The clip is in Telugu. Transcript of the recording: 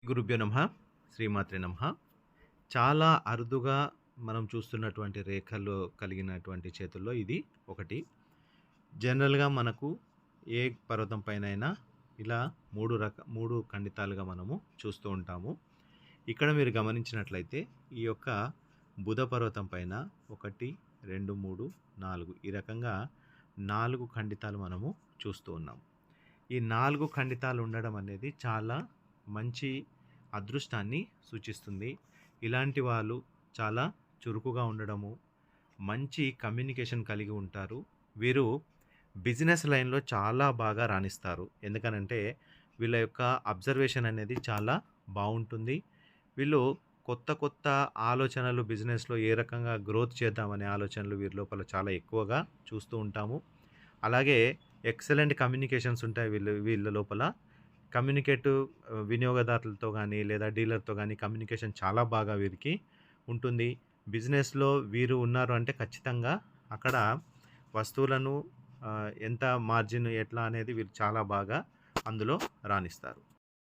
గురుభ్యో నమః. శ్రీమాత్రే నమః. చాలా అరుదుగా మనం చూస్తున్నటువంటి రేఖలు కలిగినటువంటి చేతుల్లో ఇది ఒకటి. జనరల్‌గా మనకు ఏ పర్వతం పైనైనా ఇలా 3 ఖండితాలుగా మనము చూస్తూ ఉంటాము. ఇక్కడ మీరు గమనించినట్లయితే ఈ యొక్క బుధ పర్వతం పైన 1, 2, 3, 4 ఈ రకంగా 4 ఖండితాలు మనము చూస్తూ ఉన్నాం. ఈ 4 ఖండితాలు ఉండడం అనేది చాలా మంచి అదృష్టాన్ని సూచిస్తుంది. ఇలాంటి వాళ్ళు చాలా చురుకుగా ఉండడము, మంచి కమ్యూనికేషన్ కలిగి ఉంటారు. వీరు బిజినెస్ లైన్‌లో చాలా బాగా రాణిస్తారు. ఎందుకనంటే వీళ్ళ యొక్క అబ్జర్వేషన్ అనేది చాలా బావుంటుంది. వీళ్ళు కొత్త కొత్త ఆలోచనలు బిజినెస్‌లో ఏ రకంగా గ్రోత్ చేద్దామనే ఆలోచనలు వీరి లోపల చాలా ఎక్కువగా చూస్తూ ఉంటాము. అలాగే ఎక్సలెంట్ కమ్యూనికేషన్స్ ఉంటాయి వీళ్ళ లోపల. కమ్యూనికేటివ్ వినియోగదారులతో గానీ, లేదా డీలర్‌తో గానీ కమ్యూనికేషన్ చాలా బాగా వీరికి ఉంటుంది. బిజినెస్‌లో వీరు ఉన్నారు అంటే ఖచ్చితంగా అక్కడ వస్తువులను ఎంత మార్జిన్ ఎట్లా అనేది వీరు చాలా బాగా అందులో రాణిస్తారు.